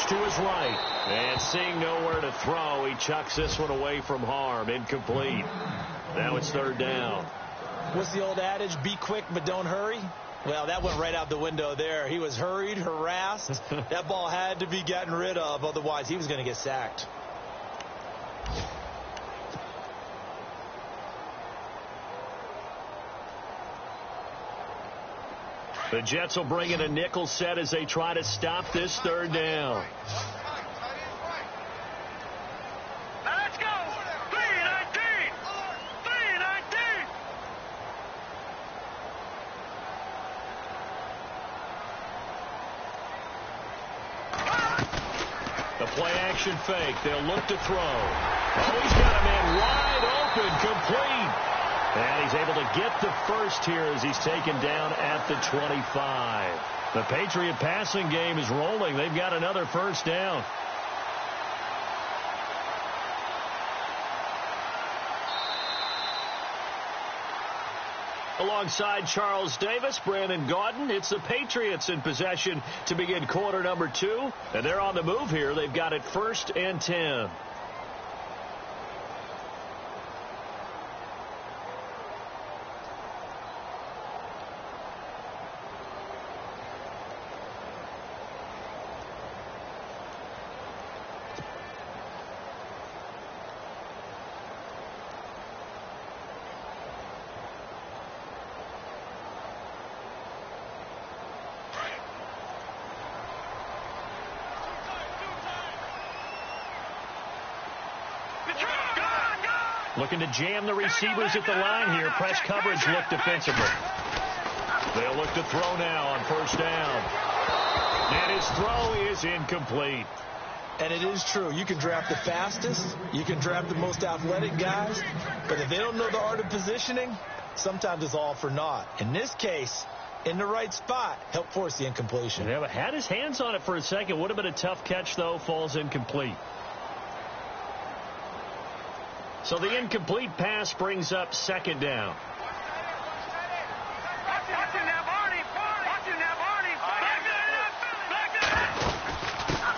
pitch to his right. And seeing nowhere to throw, he chucks this one away from harm. Incomplete. Now it's third down. What's the old adage? Be quick, but don't hurry. Well, that went right out the window there. He was hurried, harassed. That ball had to be gotten rid of. Otherwise, he was going to get sacked. The Jets will bring in a nickel set as they try to stop this third down. Let's go. 319. 319. The play action fake. They'll look to throw. Oh, he's got a man wide open, complete. And he's able to get the first here as he's taken down at the 25. The Patriot passing game is rolling. They've got another first down. Alongside Charles Davis, Brandon Gaudin, it's the Patriots in possession to begin quarter number 2. And they're on the move here. They've got it 1st and 10. Looking to jam the receivers at the line here. Press coverage look defensively. They'll look to throw now on first down. And his throw is incomplete. And it is true. You can draft the fastest. You can draft the most athletic guys. But if they don't know the art of positioning, sometimes it's all for naught. In this case, in the right spot, helped force the incompletion. Yeah, but had his hands on it for a second. Would have been a tough catch, though. Falls incomplete. So the incomplete pass brings up second down.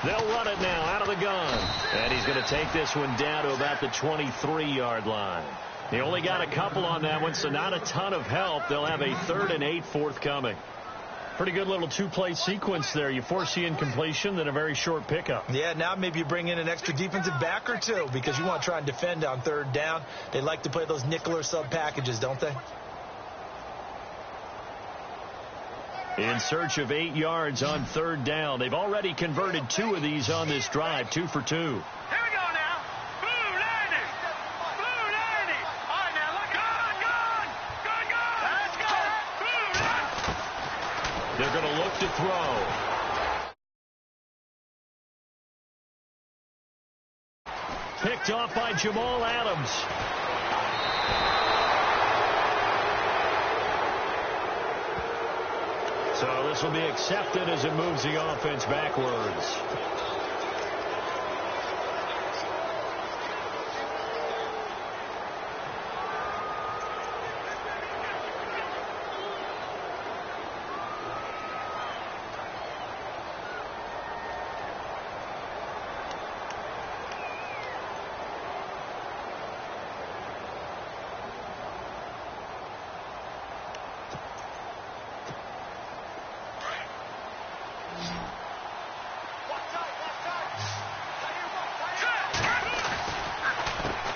They'll run it now out of the gun. And he's going to take this one down to about the 23-yard line. They only got a couple on that one, so not a ton of help. They'll have a 3rd and 8 forthcoming. Pretty good little two-play sequence there. You force the incompletion, then a very short pickup. Yeah, now maybe you bring in an extra defensive back or two because you want to try and defend on third down. They like to play those nickel or sub packages, don't they? In search of 8 yards on third down. They've already converted 2 of these on this drive, 2 for 2. Here we go now. Blue 90. Blue 90. All right, now look. Gun. Let's go. Blue 90. They're going to look to throw. Picked off by Jamal Adams. So this will be accepted as it moves the offense backwards.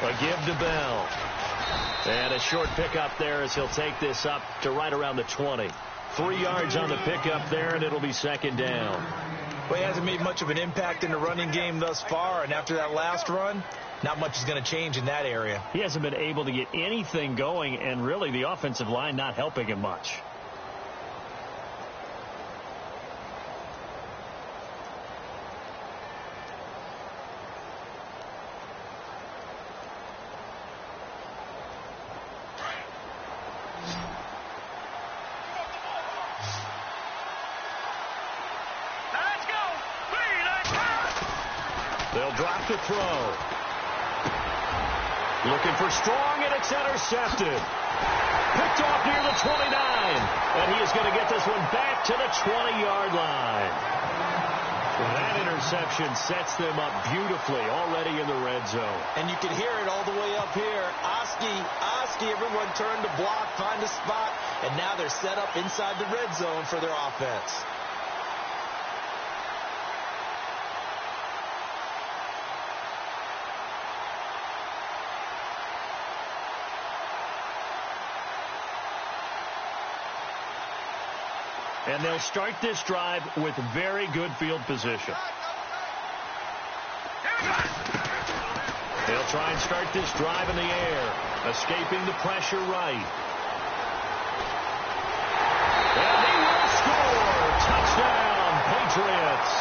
A give to Bell. And a short pickup there as he'll take this up to right around the 20. 3 yards on the pickup there, and it'll be second down. Well, he hasn't made much of an impact in the running game thus far, and after that last run, not much is going to change in that area. He hasn't been able to get anything going, and really the offensive line not helping him much. They'll drop the throw. Looking for Strong, and it's intercepted. Picked off near the 29. And he is going to get this one back to the 20-yard line. That interception sets them up beautifully already in the red zone. And you can hear it all the way up here. Oski, everyone turned to block, find a spot, and now they're set up inside the red zone for their offense. And they'll start this drive with very good field position. They'll try and start this drive in the air, escaping the pressure right. And they will score. Touchdown, Patriots.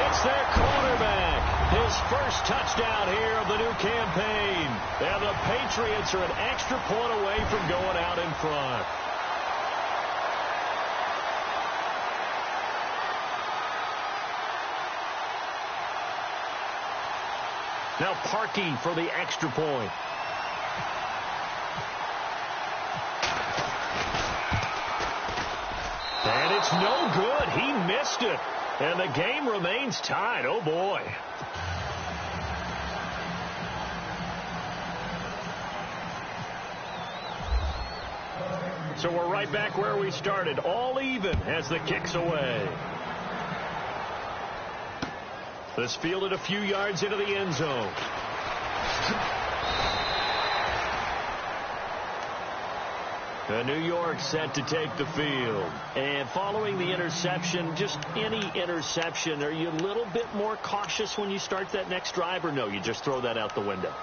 It's their quarterback. His first touchdown here of the new campaign. And the Patriots are an extra point away from going out in front. Now Parkey for the extra point. And it's no good. He missed it. And the game remains tied. Oh, boy. So we're right back where we started. All even as the kick's away. This fielded a few yards into the end zone. New York set to take the field. And following the interception, just any interception, are you a little bit more cautious when you start that next drive, or no, you just throw that out the window?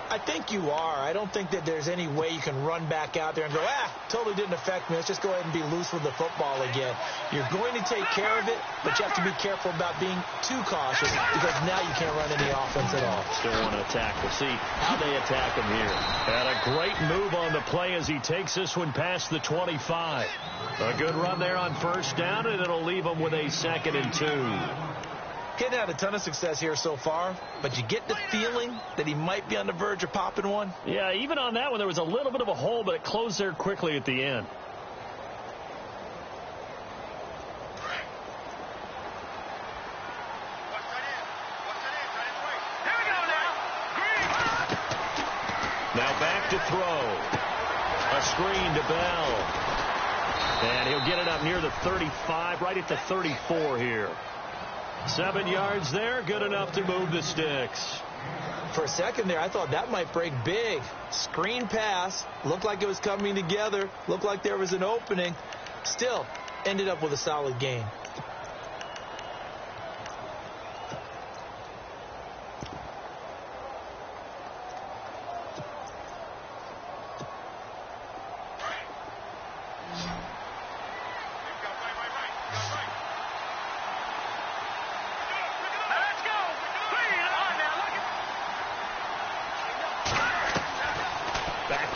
I think you are. I don't think that there's any way you can run back out there and go, totally didn't affect me. Let's just go ahead and be loose with the football again. You're going to take care of it, but you have to be careful about being too cautious because now you can't run any offense at all. Still want to attack. We'll see how they attack him here. And a great move on the play as he takes this one past the 25. A good run there on first down, and it'll leave him with a 2nd and 2. He hadn't had a ton of success here so far, but you get the feeling that he might be on the verge of popping one. Yeah, even on that one, there was a little bit of a hole, but it closed there quickly at the end. Now back to throw. A screen to Bell. And he'll get it up near the 35, right at the 34 here. 7 yards there, good enough to move the sticks. For a second there, I thought that might break big. Screen pass, looked like it was coming together, looked like there was an opening. Still, ended up with a solid gain.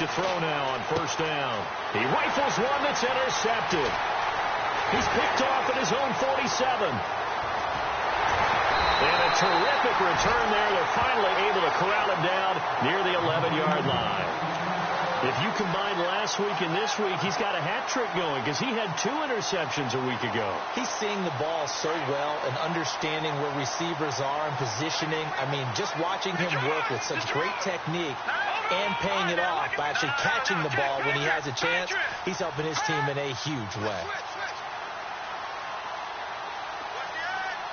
To throw now on first down. He rifles one that's intercepted. He's picked off at his own 47. And a terrific return there. They're finally able to corral him down near the 11-yard line. If you combine last week and this week, he's got a hat trick going because he had 2 interceptions a week ago. He's seeing the ball so well and understanding where receivers are and positioning. I mean, just watching him work with such great technique and paying it off by actually catching the ball when he has a chance, he's helping his team in a huge way.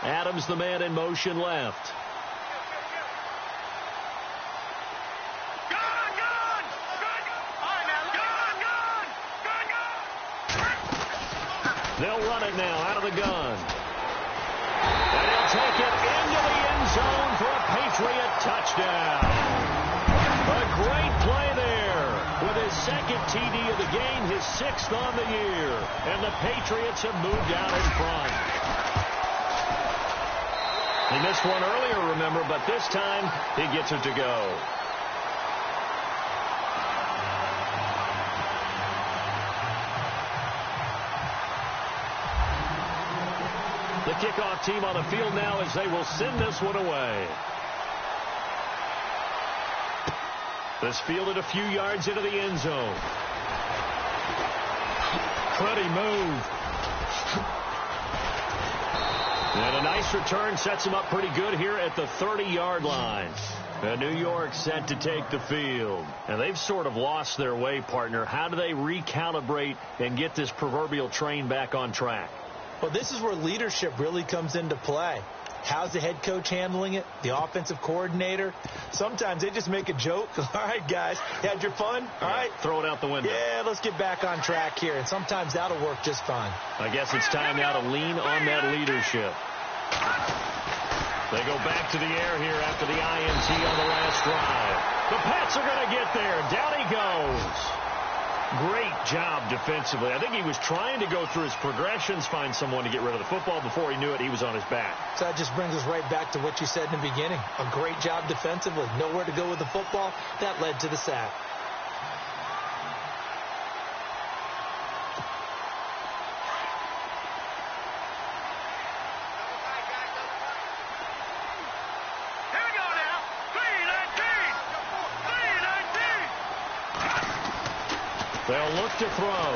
Adams, the man in motion left. They'll run it now out of the gun. And he'll take it into the end zone for a Patriot touchdown. A great play there with his 2nd TD of the game, his 6th on the year. And the Patriots have moved out in front. He missed one earlier, remember, but this time he gets it to go. The kickoff team on the field now as they will send this one away. This fielded a few yards into the end zone. Pretty move. And a nice return sets him up pretty good here at the 30-yard line. And New York set to take the field. And they've sort of lost their way, partner. How do they recalibrate and get this proverbial train back on track? Well, this is where leadership really comes into play. How's the head coach handling it? The offensive coordinator? Sometimes they just make a joke. All right, guys, you had your fun? All right. Throw it out the window. Yeah, let's get back on track here. And sometimes that'll work just fine. I guess it's time now to lean on that leadership. They go back to the air here after the INT on the last drive. The Pats are going to get there. Down he goes. Great job defensively. I think he was trying to go through his progressions, find someone to get rid of the football. Before he knew it, he was on his back. So that just brings us right back to what you said in the beginning. A great job defensively. Nowhere to go with the football. That led to the sack. They'll look to throw.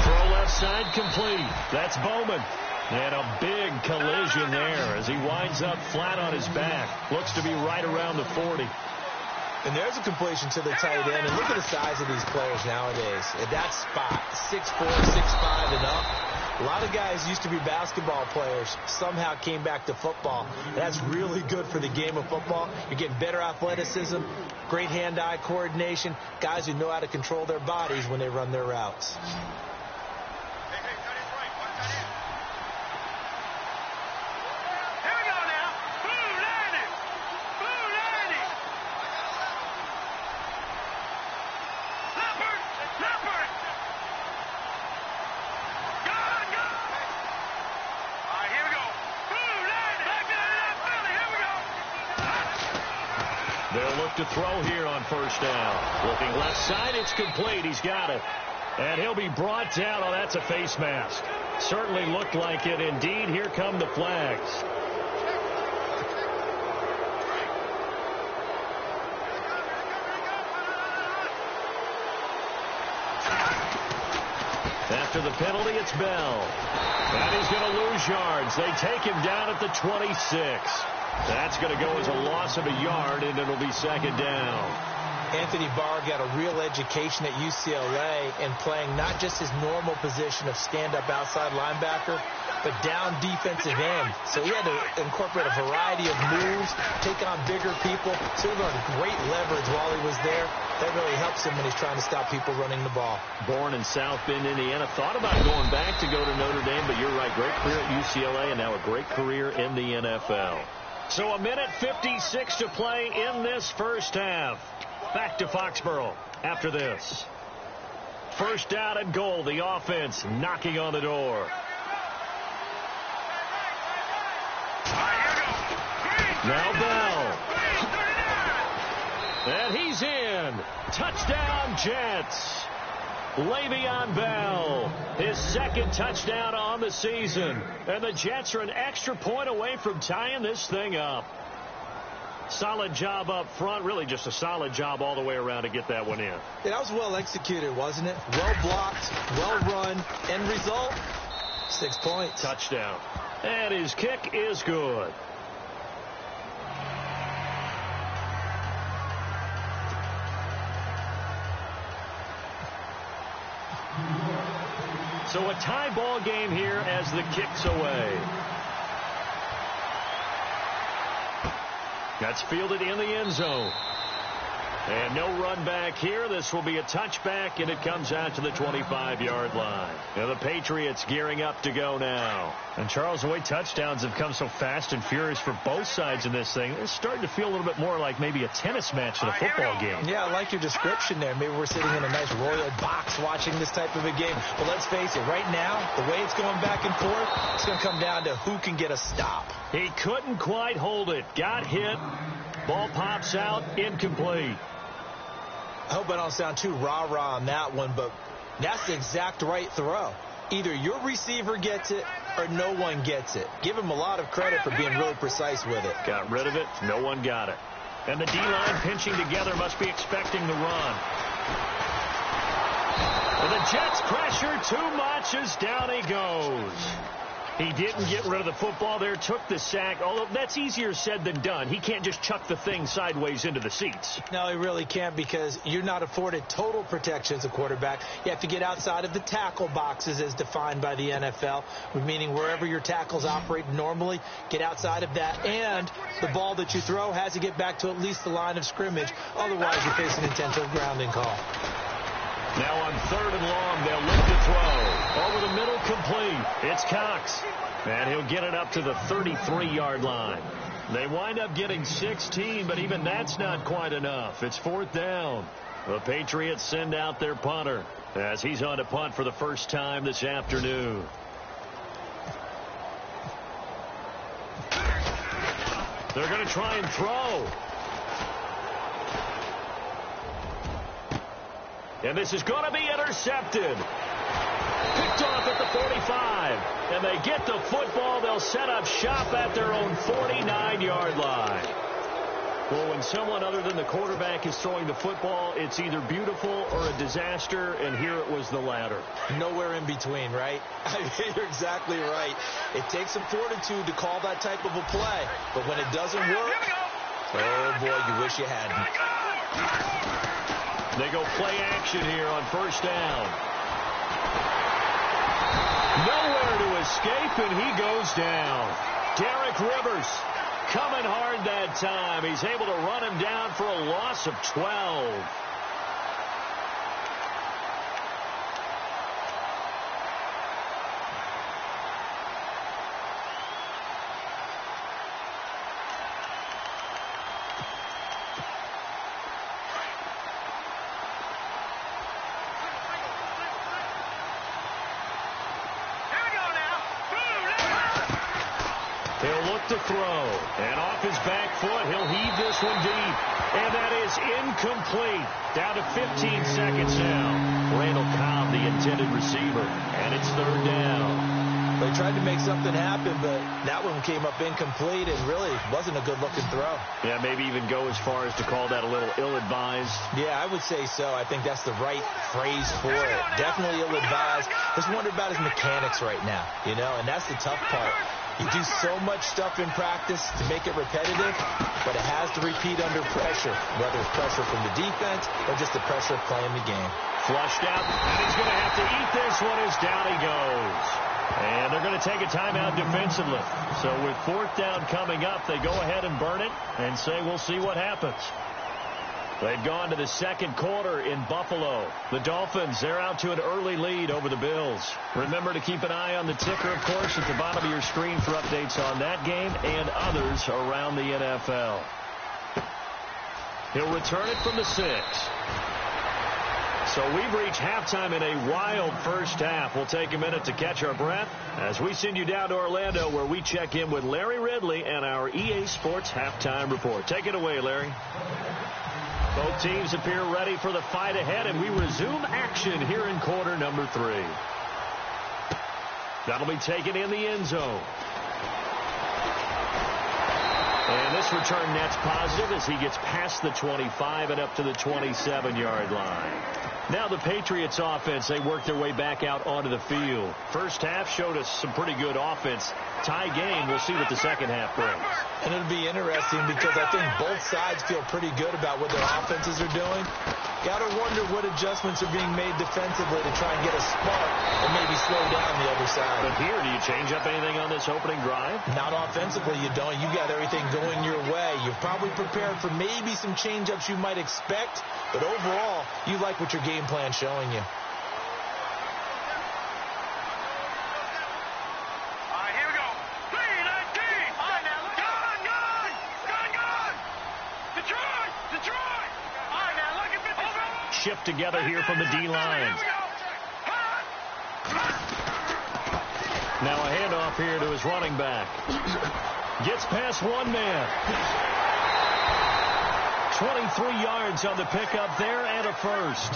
Throw left side complete. That's Bowman. And a big collision there as he winds up flat on his back. Looks to be right around the 40. And there's a completion to the tight end. And look at the size of these players nowadays. At that spot, 6'4", 6'5", and up. A lot of guys used to be basketball players, somehow came back to football. And that's really good for the game of football. You're getting better athleticism, great hand-eye coordination, guys who know how to control their bodies when they run their routes. They'll look to throw here on first down. Looking left side, it's complete. He's got it. And he'll be brought down. Oh, that's a face mask. Certainly looked like it. Indeed, here come the flags. After the penalty, it's Bell. And he's going to lose yards. They take him down at the 26. That's going to go as a loss of a yard, and it'll be second down. Anthony Barr got a real education at UCLA and playing not just his normal position of stand-up outside linebacker, but down defensive end. So he had to incorporate a variety of moves, take on bigger people. So he learned great leverage while he was there. That really helps him when he's trying to stop people running the ball. Born in South Bend, Indiana. Thought about going back to go to Notre Dame, but you're right. Great career at UCLA and now a great career in the NFL. So a minute 56 to play in this first half. Back to Foxborough after this. First down and goal. The offense knocking on the door. Now Bell. And he's in. Touchdown, Jets. Le'Veon Bell, his second touchdown on the season. And the Jets are an extra point away from tying this thing up. Solid job up front. Really just a solid job all the way around to get that one in. Yeah, that was well executed, wasn't it? Well blocked, well run. End result, 6 points. Touchdown. And his kick is good. So a tie ball game here as the kick's away. That's fielded in the end zone. And no run back here. This will be a touchback, and it comes out to the 25-yard line. Now the Patriots gearing up to go now. And Charles, the way touchdowns have come so fast and furious for both sides in this thing, it's starting to feel a little bit more like maybe a tennis match than a football game. Yeah, I like your description there. Maybe we're sitting in a nice royal box watching this type of a game. But let's face it, right now, the way it's going back and forth, it's going to come down to who can get a stop. He couldn't quite hold it. Got hit. Ball pops out. Incomplete. I hope I don't sound too rah-rah on that one, but that's the exact right throw. Either your receiver gets it or no one gets it. Give him a lot of credit for being really precise with it. Got rid of it. No one got it. And the D-line pinching together must be expecting the run. And the Jets pressure too much as down he goes. He didn't get rid of the football there, took the sack, although that's easier said than done. He can't just chuck the thing sideways into the seats. No, he really can't, because you're not afforded total protection as a quarterback. You have to get outside of the tackle boxes as defined by the NFL, meaning wherever your tackles operate normally, get outside of that, and the ball that you throw has to get back to at least the line of scrimmage. Otherwise, you face an intentional grounding call. Now on 3rd and long, they'll look to throw. Over the middle, complete. It's Cox. And he'll get it up to the 33-yard line. They wind up getting 16, but even that's not quite enough. It's 4th down. The Patriots send out their punter as he's on to punt for the first time this afternoon. They're going to try and throw. And this is going to be intercepted. Picked off at the 45. And they get the football. They'll set up shop at their own 49-yard line. Well, when someone other than the quarterback is throwing the football, it's either beautiful or a disaster, and here it was the latter. Nowhere in between, right? You're exactly right. It takes some fortitude to call that type of a play, but when it doesn't work, oh boy, you wish you hadn't. They go play action here on 1st down. Nowhere to escape, and he goes down. Derek Rivers coming hard that time. He's able to run him down for a loss of 12. To throw, and off his back foot, he'll heave this one deep, and that is incomplete. Down to 15 seconds now. Randall Cobb, the intended receiver, and it's 3rd down. They tried to make something happen, but that one came up incomplete and really wasn't a good-looking throw. Yeah, maybe even go as far as to call that a little ill-advised. Yeah, I would say so. I think that's the right phrase for it. Definitely ill-advised. Just wonder about his mechanics right now, and that's the tough part. You do so much stuff in practice to make it repetitive, but it has to repeat under pressure, whether it's pressure from the defense or just the pressure of playing the game. Flushed out, and he's going to have to eat this one as down he goes. And they're going to take a timeout defensively. So with 4th down coming up, they go ahead and burn it and say we'll see what happens. They've gone to the 2nd quarter in Buffalo. The Dolphins, they're out to an early lead over the Bills. Remember to keep an eye on the ticker, of course, at the bottom of your screen for updates on that game and others around the NFL. He'll return it from the 6. So we've reached halftime in a wild first half. We'll take a minute to catch our breath as we send you down to Orlando, where we check in with Larry Ridley and our EA Sports Halftime Report. Take it away, Larry. Both teams appear ready for the fight ahead, and we resume action here in quarter number 3. That'll be taken in the end zone. And this return net's positive as he gets past the 25 and up to the 27-yard line. Now the Patriots offense, they work their way back out onto the field. First half showed us some pretty good offense. Tie game, we'll see what the second half brings. And it'll be interesting because I think both sides feel pretty good about what their offenses are doing. Got to wonder what adjustments are being made defensively to try and get a spark and maybe slow down the other side. But here, do you change up anything on this opening drive? Not offensively, you don't. You got everything going your way. You're probably prepared for maybe some change-ups you might expect, but overall, you like what your game plan's showing you. Shift together here from the D-line. Now a handoff here to his running back. Gets past one man. 23 yards on the pickup there and a first.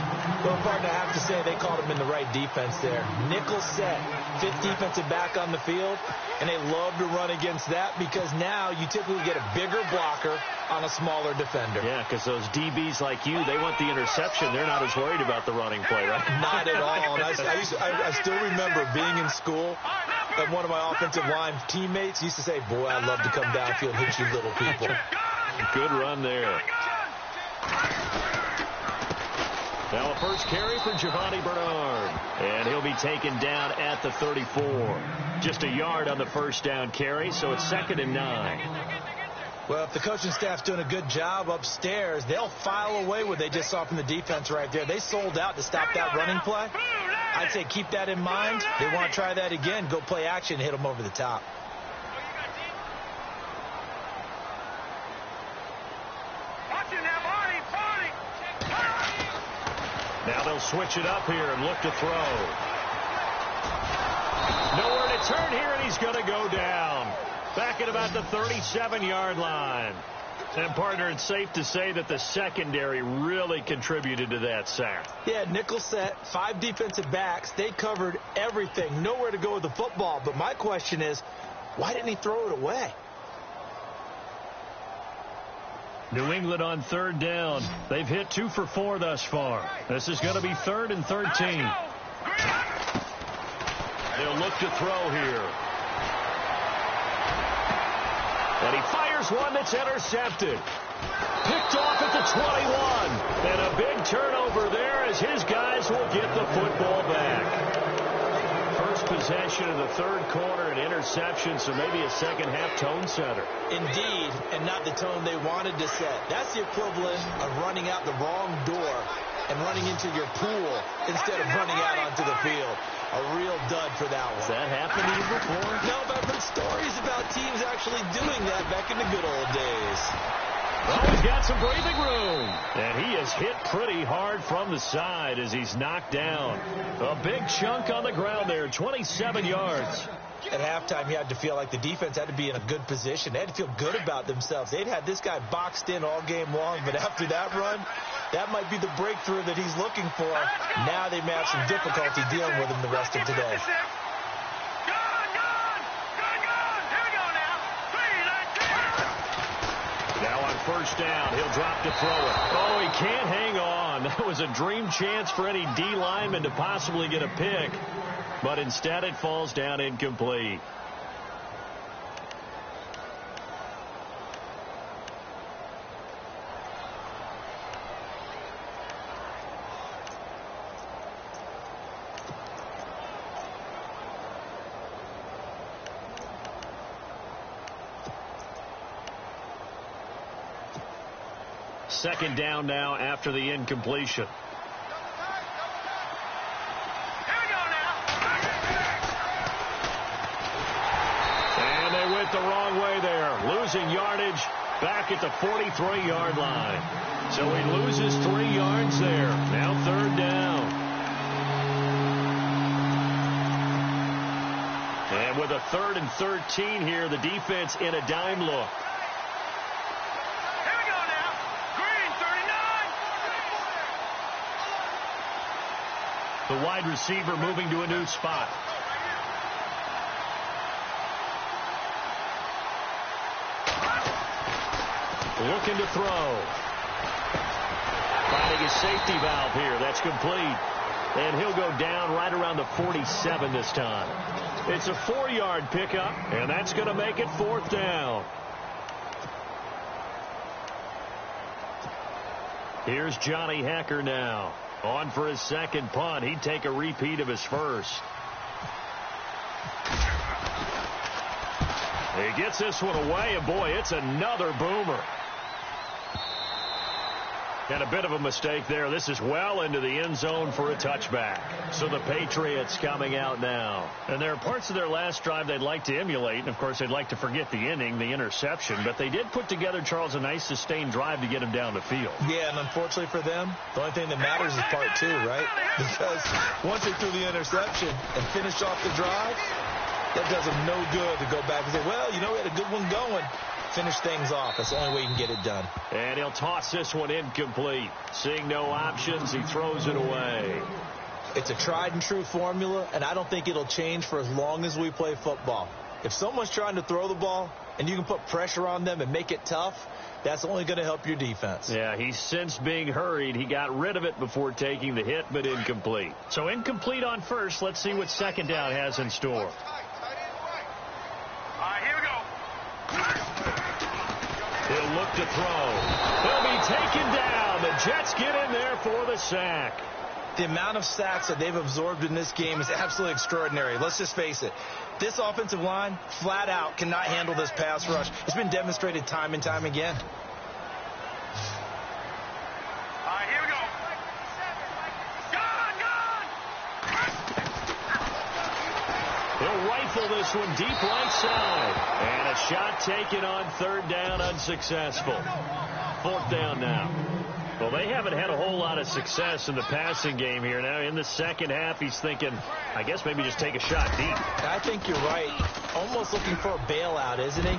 Well, partner, I have to say they called him in the right defense there. Nickel set, 5th defensive back on the field, and they love to run against that because now you typically get a bigger blocker on a smaller defender. Yeah, because those DBs like you, they want the interception. They're not as worried about the running play, right? Not at all. And I still remember being in school, And one of my offensive line teammates used to say, boy, I'd love to come downfield and hit you little people. Good run there. Now a first carry for Giovanni Bernard. And he'll be taken down at the 34. Just a yard on the first down carry, so it's 2nd and 9. Well, if the coaching staff's doing a good job upstairs, they'll file away what they just saw from the defense right there. They sold out to stop that running play. I'd say keep that in mind. They want to try that again. Go play action, hit them over the top. Now they'll switch it up here and look to throw. Nowhere to turn here, and he's going to go down. Back at about the 37-yard line. And, partner, it's safe to say that the secondary really contributed to that sack. Yeah, nickel set, 5 defensive backs. They covered everything. Nowhere to go with the football. But my question is, why didn't he throw it away? New England on 3rd down. They've hit 2 for 4 thus far. This is going to be 3rd and 13. They'll look to throw here. And he fires one that's intercepted. Picked off at the 21. And a big turnover there as his guys will get the football back. First possession of the 3rd quarter, an interception, so maybe a second-half tone setter. Indeed, and not the tone they wanted to set. That's the equivalent of running out the wrong door and running into your pool instead of running out onto the field. A real dud for that one. Has that happened to you before? No, but I've heard stories about teams actually doing that back in the good old days. Well, he's got some breathing room. And he is hit pretty hard from the side as he's knocked down. A big chunk on the ground there, 27 yards. At halftime, you had to feel like the defense had to be in a good position. They had to feel good about themselves. They'd had this guy boxed in all game long, but after that run, that might be the breakthrough that he's looking for. Now they may have some difficulty dealing with him the rest of today. Now on first down, he'll drop to throw it. Oh, he can't hang on. That was a dream chance for any D lineman to possibly get a pick. But instead it falls down incomplete. Second down now after the incompletion. And they went the wrong way there. Losing yardage back at the 43-yard line. So he loses 3 yards there. Now 3rd down. And with a 3rd and 13 here, the defense in a dime look. The wide receiver moving to a new spot. Looking to throw. Finding his safety valve here. That's complete. And he'll go down right around the 47 this time. It's a 4-yard pickup, and that's going to make it 4th down. Here's Johnny Hekker now. On for his second punt. He'd take a repeat of his first. He gets this one away, and boy, it's another boomer. And a bit of a mistake there. This is well into the end zone for a touchback. So the Patriots coming out now. And there are parts of their last drive they'd like to emulate. And, of course, they'd like to forget the inning, the interception. But they did put together, Charles, a nice sustained drive to get him down the field. Yeah, and unfortunately for them, the only thing that matters is part 2, right? Because once they threw the interception and finished off the drive, that does them no good to go back and say, well, you know, we had a good one going. Finish things off. That's the only way you can get it done. And he'll toss this one incomplete. Seeing no options, he throws it away. It's a tried and true formula, and I don't think it'll change for as long as we play football. If someone's trying to throw the ball and you can put pressure on them and make it tough, that's only going to help your defense. Yeah, he's since being hurried. He got rid of it before taking the hit, but incomplete. So incomplete on first. Let's see what second down has in store. look to throw. He'll be taken down. The Jets get in there for the sack. The amount of sacks that they've absorbed in this game is absolutely extraordinary. Let's just face it. This offensive line, flat out, cannot handle this pass rush. It's been demonstrated time and time again. All right, here we go. He'll rifle this one deep right side. And a shot taken on third down, unsuccessful. Fourth down now. Well, they haven't had a whole lot of success in the passing game here. Now, in the second half, he's thinking, I guess maybe just take a shot deep. I think you're right. Almost looking for a bailout, isn't he?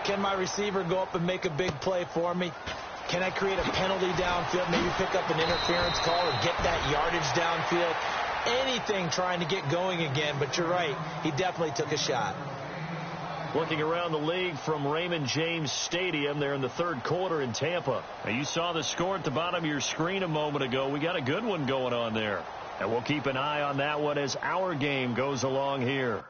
Can my receiver go up and make a big play for me? Can I create a penalty downfield, maybe pick up an interference call or get that yardage downfield? Anything trying to get going again, but you're right. He definitely took a shot. Looking around the league from Raymond James Stadium there in the third quarter in Tampa. Now, you saw the score at the bottom of your screen a moment ago. We got a good one going on there. And we'll keep an eye on that one as our game goes along here.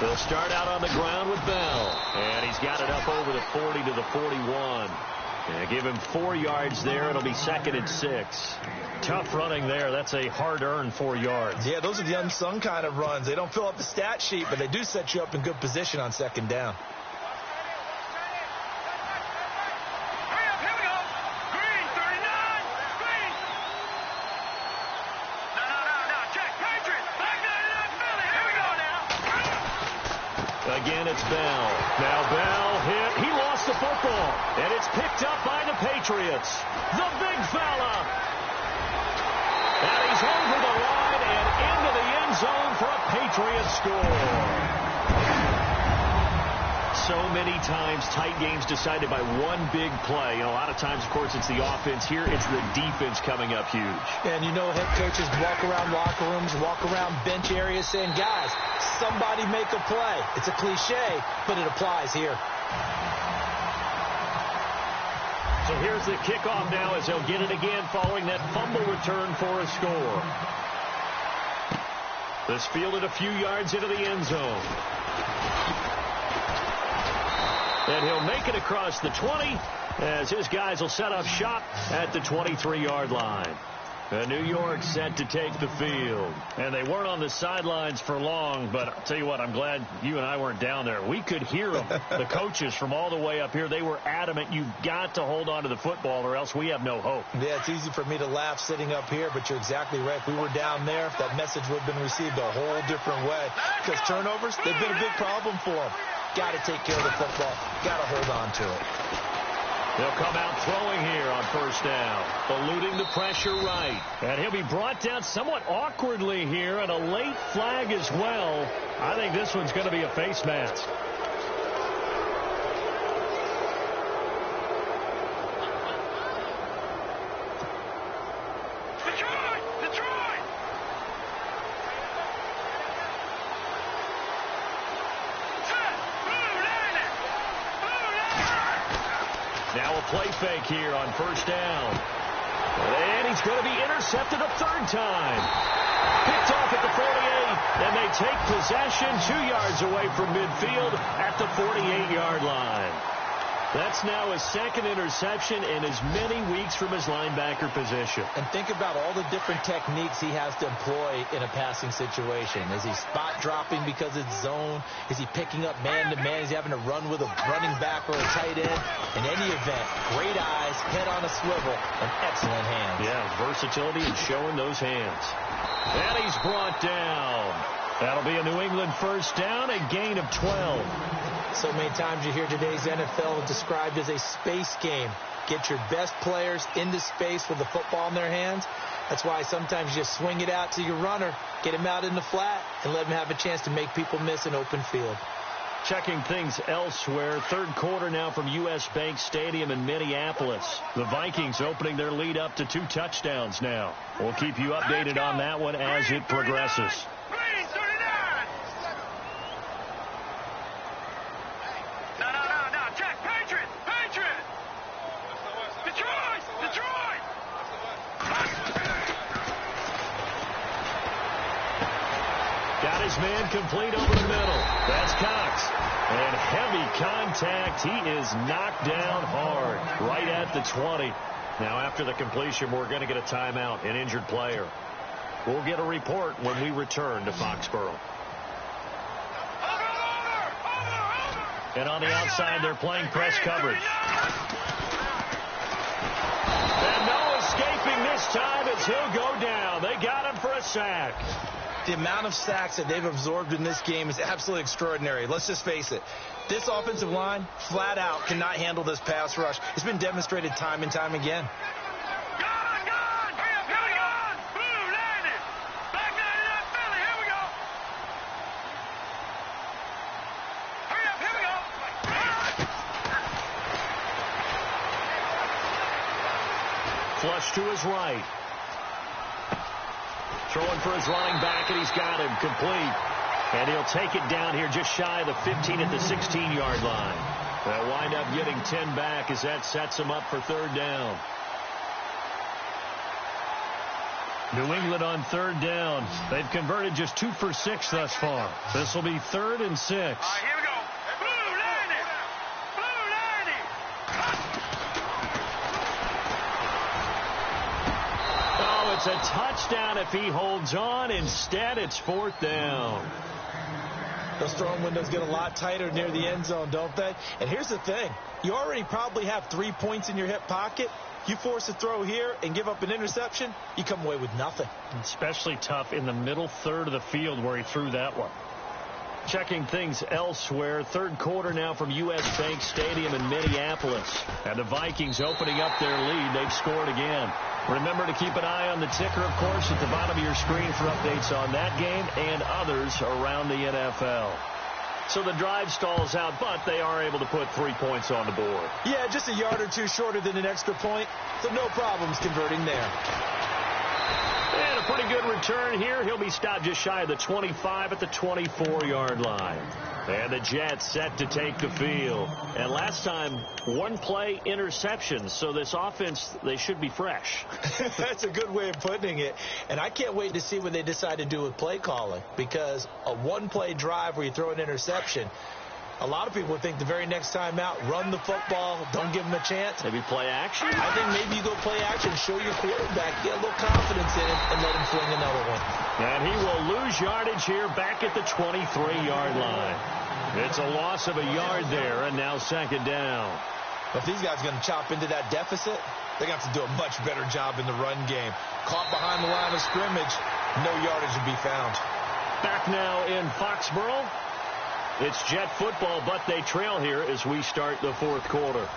They'll start out on the ground with Bell. And he's got it up over the 40 to the 41. And give him 4 yards there. It'll be 2nd and 6. Tough running there. That's a hard-earned 4 yards. Yeah, those are the unsung kind of runs. They don't fill up the stat sheet, but they do set you up in good position on second down. Again, it's Bell. Now Bell hit. He lost the football. And it's picked up by the Patriots. The big fella. And he's over the line and into the end zone for a Patriot score. So many times tight games decided by one big play. A lot of times, of course, it's the offense. Here, it's the defense coming up huge. And you know head coaches walk around locker rooms, walk around bench areas saying, guys, somebody make a play. It's a cliche, but it applies here. So here's the kickoff now as they'll get it again following that fumble return for a score. This fielded a few yards into the end zone. And he'll make it across the 20 as his guys will set up shop at the 23-yard line. New York set to take the field. And they weren't on the sidelines for long, but I'll tell you what, I'm glad you and I weren't down there. We could hear them, the coaches from all the way up here. They were adamant, you've got to hold on to the football or else we have no hope. Yeah, it's easy for me to laugh sitting up here, but you're exactly right. If we were down there, that message would have been received a whole different way. Because turnovers, they've been a big problem for them. Got to take care of the football. Got to hold on to it. They'll come out throwing here on first down, eluding the pressure right. And he'll be brought down somewhat awkwardly here, and a late flag as well. I think this one's going to be a face mask. Now a play fake here on first down. And he's going to be intercepted a third time. Picked off at the 48, and they take possession 2 yards away from midfield at the 48-yard line. That's now his second interception in as many weeks from his linebacker position. And think about all the different techniques he has to employ in a passing situation. Is he spot dropping because it's zone? Is he picking up man-to-man? Is he having to run with a running back or a tight end? In any event, great eyes, head on a swivel, and excellent hands. Yeah, versatility and showing those hands. And he's brought down. That'll be a New England first down, a gain of 12. So many times you hear today's NFL described as a space game. Get your best players into space with the football in their hands. That's why sometimes you just swing it out to your runner, get him out in the flat, and let him have a chance to make people miss an open field. Checking things elsewhere, third quarter now from U.S. Bank Stadium in Minneapolis. The Vikings opening their lead up to 2 touchdowns now. We'll keep you updated on that one as it progresses. Got his man complete over the middle. That's Cox. And heavy contact. He is knocked down hard right at the 20. Now, after the completion, we're going to get a timeout, an injured player. We'll get a report when we return to Foxborough. And on the outside, they're playing press coverage. And no escaping this time as he'll go down. They got him for a sack. The amount of sacks that they've absorbed in this game is absolutely extraordinary. Let's just face it. This offensive line, flat out, cannot handle this pass rush. It's been demonstrated time and time again. Flush to his right. Throwing for his running back, and he's got him complete. And he'll take it down here just shy of the 15 at the 16-yard line. They'll wind up getting 10 back as that sets him up for third down. New England on third down. They've converted just 2 for 6 thus far. This will be 3rd and 6. Here we go. Blue Lanny. Blue Lanny. Oh, it's a touchdown if he holds on. Instead, it's 4th down. Those throwing windows get a lot tighter near the end zone, don't they? And here's the thing. You already probably have 3 points in your hip pocket. You force a throw here and give up an interception, you come away with nothing. Especially tough in the middle third of the field where he threw that one. Checking things elsewhere. Third quarter now from U.S. Bank Stadium in Minneapolis. And the Vikings opening up their lead. They've scored again. Remember to keep an eye on the ticker, of course, at the bottom of your screen for updates on that game and others around the NFL. So the drive stalls out, but they are able to put 3 points on the board. Yeah, just a yard or two shorter than an extra point, so no problems converting there. And a pretty good return here. He'll be stopped just shy of the 25 at the 24-yard line. And the Jets set to take the field. And last time, 1 play interception. So this offense, they should be fresh. That's a good way of putting it. And I can't wait to see what they decide to do with play calling. Because a 1-play drive where you throw an interception, a lot of people would think the very next time out, run the football, don't give them a chance. Maybe play action? I think maybe you go play action, show your quarterback, get a little confidence in him, and let him fling another one. And he will lose yardage here back at the 23-yard line. It's a loss of a yard there, and now 2nd down. If these guys are going to chop into that deficit, they're going to have to do a much better job in the run game. Caught behind the line of scrimmage, no yardage to be found. Back now in Foxborough. It's Jet football, but they trail here as we start the 4th quarter.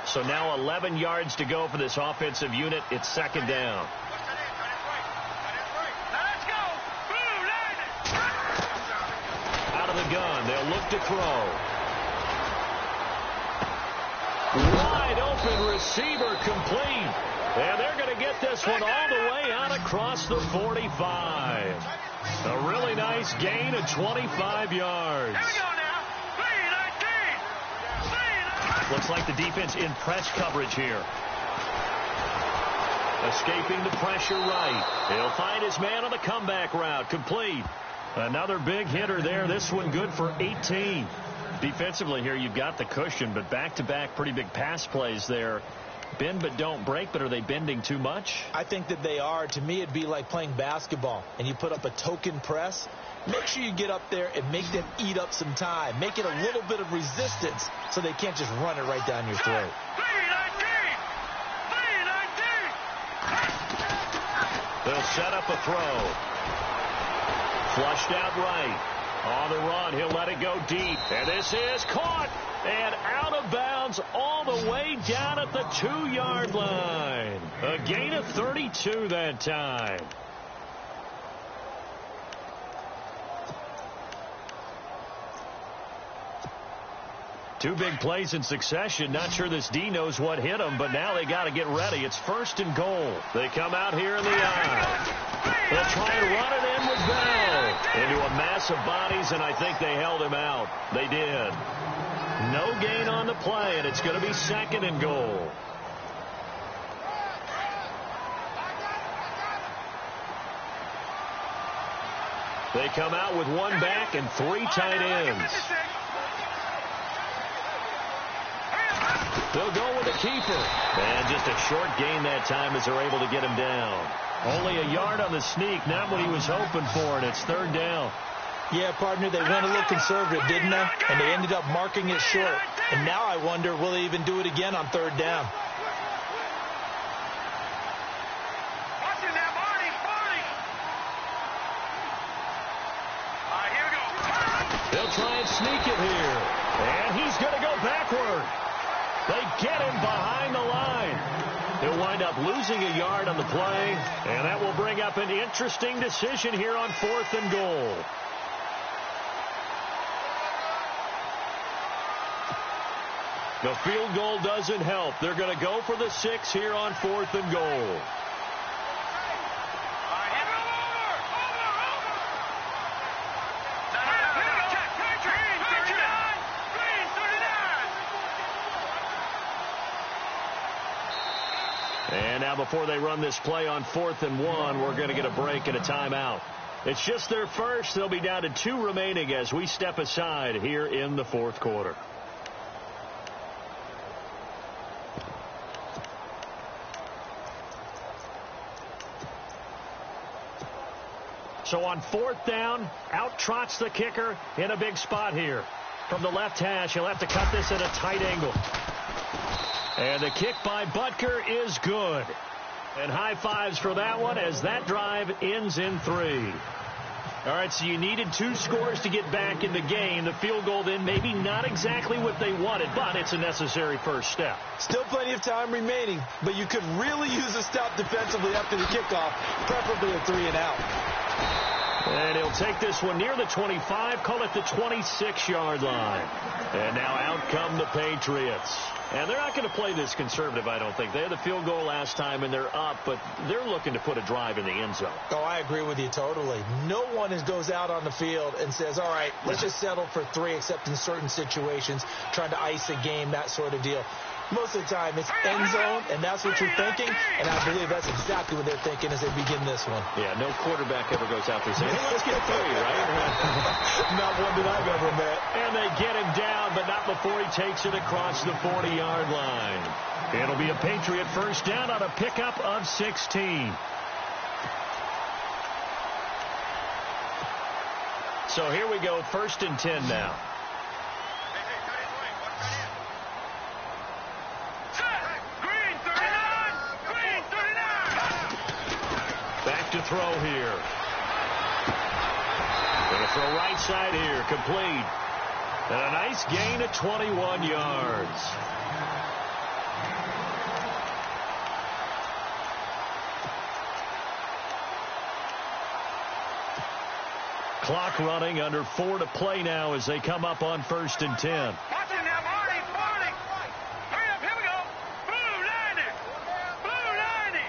So now 11 yards to go for this offensive unit. It's 2nd down. Let's go. Blue Lanny. Out of the gun. They'll look to throw. Wide open receiver complete. And they're going to get this one all the way out across the 45. A really nice gain of 25 yards. Here we go now. 3-19. Looks like the defense in press coverage here. Escaping the pressure right. He'll find his man on the comeback route. Complete. Another big hitter there. This one good for 18. Defensively here, you've got the cushion, but back-to-back pretty big pass plays there. Bend but don't break, but are they bending too much? I think that they are. To me, it'd be like playing basketball, and you put up a token press. Make sure you get up there and make them eat up some time. Make it a little bit of resistance so they can't just run it right down your throat. 3-19. They'll set up a throw. Flushed out right. On the run, he'll let it go deep. And this is caught and out of bounds all the way down at the 2-yard line. A gain of 32 that time. Two big plays in succession. Not sure this D knows what hit him, but now they got to get ready. It's 1st and goal. They come out here in the eye. They'll try and run it in with Bell into a mass of bodies, and I think they held him out. They did. No gain on the play, and it's going to be 2nd and goal. They come out with 1 back and 3 tight ends. They'll go with a keeper. And just a short gain that time as they're able to get him down. Only a yard on the sneak, not what he was hoping for, and it's 3rd down. Yeah, partner, they went a little conservative, didn't they? And they ended up marking it short. And now I wonder, will they even do it again on 3rd down? Watching that, Barney. All right, here we go. They'll try and sneak it here. And he's going to go backward. They get him behind the line. He'll wind up losing a yard on the play, and that will bring up an interesting decision here on 4th and goal. The field goal doesn't help. They're going to go for the 6 here on 4th and goal. And now before they run this play on 4th and 1, we're going to get a break and a timeout. It's just their first. They'll be down to 2 remaining as we step aside here in the 4th quarter. So on 4th down, out trots the kicker in a big spot here. From the left hash, he'll have to cut this at a tight angle. And the kick by Butker is good. And high fives for that one as that drive ends in 3. All right, so you needed 2 scores to get back in the game. The field goal then maybe not exactly what they wanted, but it's a necessary first step. Still plenty of time remaining, but you could really use a stop defensively after the kickoff, preferably a 3 and out. And he'll take this one near the 25, call it the 26-yard line. And now out come the Patriots. And they're not going to play this conservative, I don't think. They had the field goal last time, and they're up, but they're looking to put a drive in the end zone. Oh, I agree with you totally. No one goes out on the field and says, all right, let's just settle for 3, except in certain situations, trying to ice a game, that sort of deal. Most of the time, it's end zone, and that's what you're thinking, and I believe that's exactly what they're thinking as they begin this one. Yeah, no quarterback ever goes out there saying, hey, let's get 3, right? Not one that I've ever met. And they get him down, but not before he takes it across the 40-yard line. It'll be a Patriot first down on a pickup of 16. So here we go, 1st and 10 now. Back to throw here. Going to throw right side here, complete. And a nice gain of 21 yards. Clock running, under 4 to play now as they come up on 1st and 10. Watch it now, Barney. Hurry up, here we go. Blue 90. Blue 90.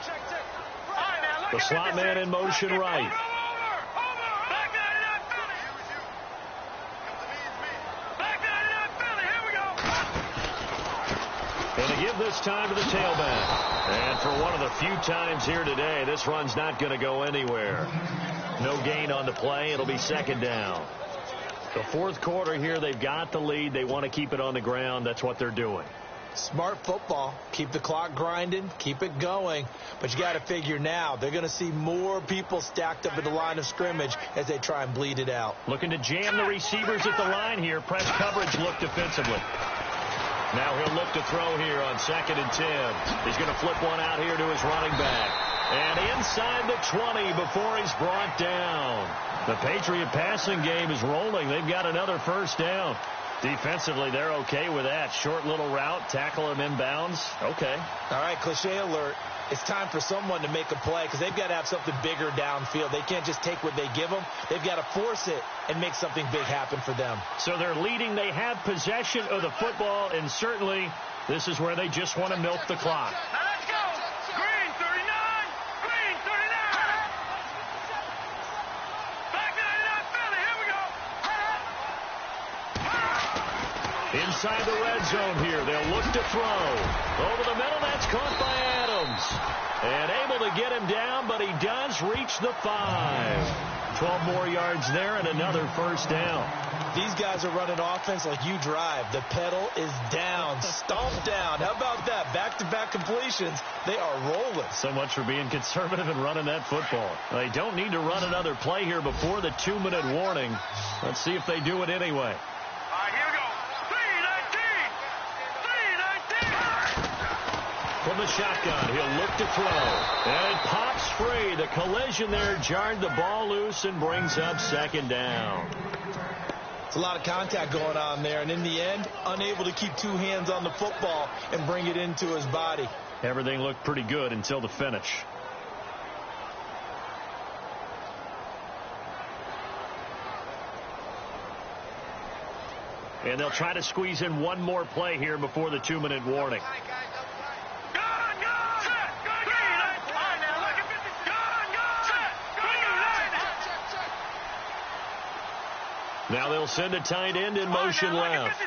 Check. All right, now look The at slot man in motion right. Over. Back 99 Philly. Back 99 Philly. Here we go. And to give this time to the tailback. And for one of the few times here today, this run's not going to go anywhere. No gain on the play. It'll be 2nd down. The 4th quarter here, they've got the lead. They want to keep it on the ground. That's what they're doing. Smart football. Keep the clock grinding. Keep it going. But you got to figure now, they're going to see more people stacked up at the line of scrimmage as they try and bleed it out. Looking to jam the receivers at the line here. Press coverage look defensively. Now he'll look to throw here on 2nd and 10. He's going to flip one out here to his running back. And inside the 20 before he's brought down. The Patriot passing game is rolling. They've got another first down. Defensively, they're okay with that. Short little route, tackle him inbounds. Okay. All right, cliche alert. It's time for someone to make a play because they've got to have something bigger downfield. They can't just take what they give them. They've got to force it and make something big happen for them. So they're leading. They have possession of the football, and certainly this is where they just want to milk the clock. Now let's go. Green 39. Green 39. Back to 99 Philly. Here we go. Inside the red zone here. They'll look to throw. Over the middle, that's caught by Adams. And able to get him down, but he does reach the 5. 12 more yards there and another first down. These guys are running offense like you drive. The pedal is down, stomped down. How about that? Back-to-back completions. They are rolling. So much for being conservative and running that football. They don't need to run another play here before the 2-minute warning. Let's see if they do it anyway. All right, here we go. 3-19. 3-19. From the shotgun, he'll look to throw. And it pops free. The collision there jarred the ball loose and brings up 2nd down. It's a lot of contact going on there, and in the end, unable to keep two hands on the football and bring it into his body. Everything looked pretty good until the finish. And they'll try to squeeze in one more play here before the 2-minute warning. Now they'll send a tight end in motion left.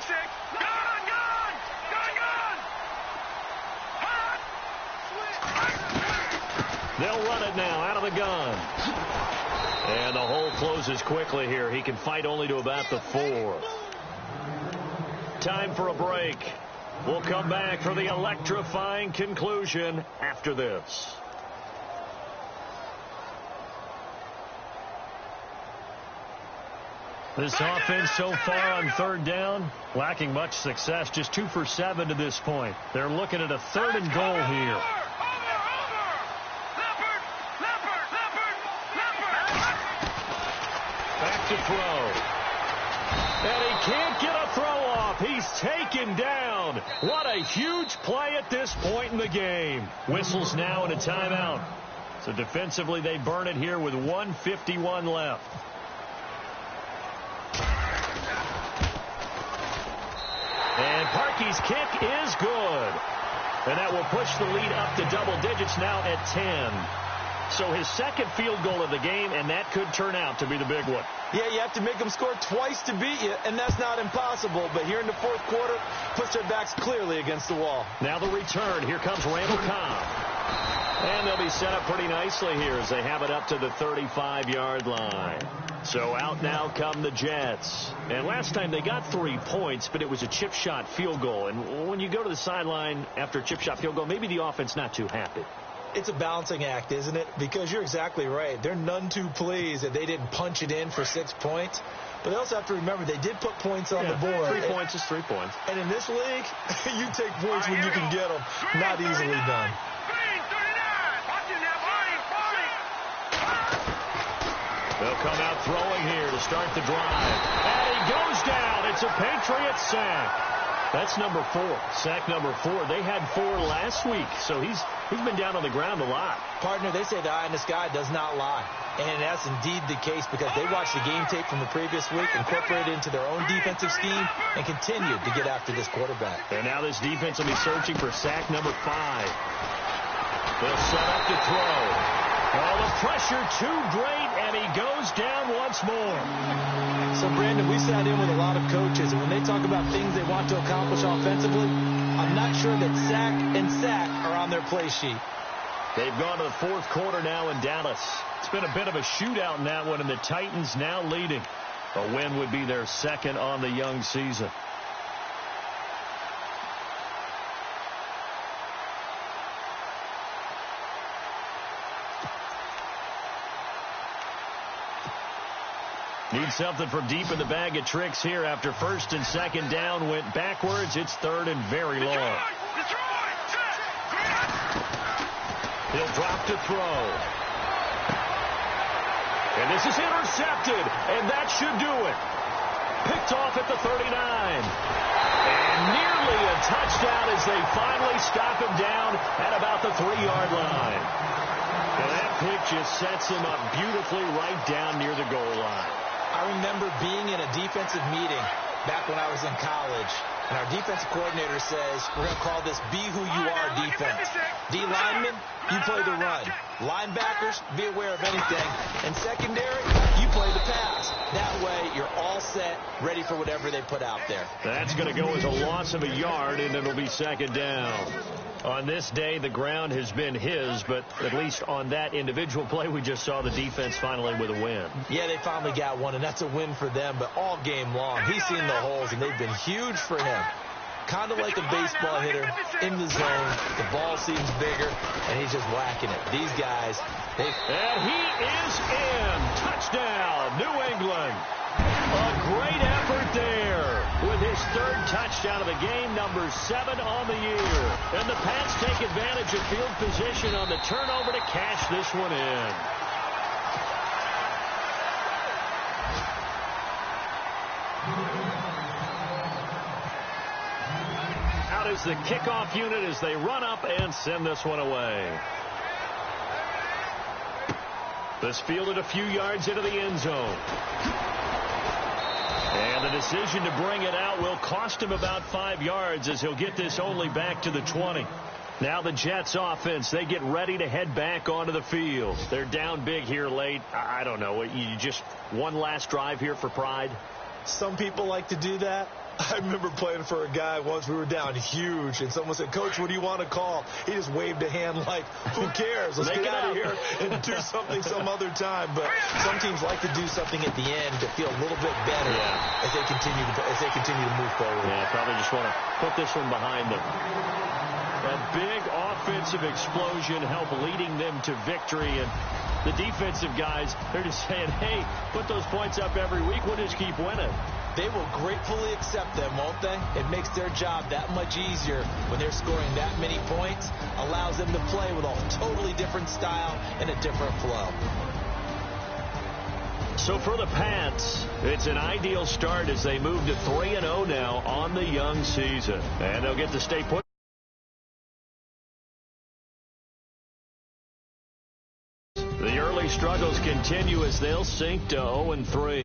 They'll run it now out of the gun. And the hole closes quickly here. He can fight only to about the 4. Time for a break. We'll come back for the electrifying conclusion after this. This offense so far on 3rd down, lacking much success. Just 2 for 7 to this point. They're looking at a 3rd and goal here. Back to throw. And he can't get a throw off. He's taken down. What a huge play at this point in the game. Whistles now and a timeout. So defensively, they burn it here with 1:51 left. And Parkey's kick is good. And that will push the lead up to double digits now at 10. So his 2nd field goal of the game, and that could turn out to be the big one. Yeah, you have to make them score twice to beat you, and that's not impossible. But here in the 4th quarter, puts their backs clearly against the wall. Now the return. Here comes Randall Cobb. And they'll be set up pretty nicely here as they have it up to the 35-yard line. So out now come the Jets. And last time they got 3 points, but it was a chip shot field goal. And when you go to the sideline after a chip shot field goal, maybe the offense not too happy. It's a balancing act, isn't it? Because you're exactly right. They're none too pleased that they didn't punch it in for 6 points. But they also have to remember they did put points on the board. 3 points is 3 points. And in this league, you take points when you can get them. Not easily done. They'll come out throwing here to start the drive. And he goes down. It's a Patriot sack. That's number 4. Sack number 4. They had 4 last week, so he's been down on the ground a lot. Partner, they say the eye in the sky does not lie. And that's indeed the case because they watched the game tape from the previous week, incorporated it into their own defensive scheme, and continued to get after this quarterback. And now this defense will be searching for sack number 5. They'll set up to throw. All the pressure too great, and he goes down once more. So, Brandon, we sat in with a lot of coaches, and when they talk about things they want to accomplish offensively, I'm not sure that sack and sack are on their play sheet. They've gone to the 4th quarter now in Dallas. It's been a bit of a shootout in that one, and the Titans now leading. A win would be their 2nd on the young season. Need something from deep in the bag of tricks here after first and second down went backwards. It's third and very long. He'll drop to throw. And this is intercepted, and that should do it. Picked off at the 39. And nearly a touchdown as they finally stop him down at about the 3-yard line. And that pick just sets him up beautifully right down near the goal line. I remember being in a defensive meeting back when I was in college, and our defensive coordinator says, we're going to call this Be Who You Are defense. D linemen, you play the run. Linebackers, be aware of anything. And secondary, you play the pass. That way, you're all set, ready for whatever they put out there. That's going to go as a loss of a yard, and it'll be second down. On this day, the ground has been his, but at least on that individual play, we just saw the defense finally with a win. Yeah, they finally got one, and that's a win for them, but all game long, he's seen the holes, and they've been huge for him. Kind of like a baseball hitter in the zone. The ball seems bigger, and he's just whacking it. These guys, And he is in. Touchdown, New England. A great effort there with his third touchdown of the game, number 7 on the year. And the Pats take advantage of field position on the turnover to cash this one in. Out is the kickoff unit as they run up and send this one away. This fielded a few yards into the end zone. And the decision to bring it out will cost him about 5 yards as he'll get this only back to the 20. Now the Jets offense, they get ready to head back onto the field. They're down big here late. I don't know. You just one last drive here for pride? some people like to do that. I remember playing for a guy once. We were down huge, and someone said, "Coach, what do you want to call?" He just waved a hand like, "Who cares? Let's get out of here and do something some other time." But some teams like to do something at the end to feel a little bit better as they continue to move forward. Yeah, probably just want to put this one behind them. A big offensive explosion helped leading them to victory, and the defensive guys, they're just saying, "Hey, put those points up every week. We'll just keep winning." They will gratefully accept them, won't they? It makes their job that much easier when they're scoring that many points. Allows them to play with a totally different style and a different flow. So for the Pats, it's an ideal start as they move to 3-0 now on the young season. And they'll get to stay put. The early struggles continue as they'll sink to 0-3.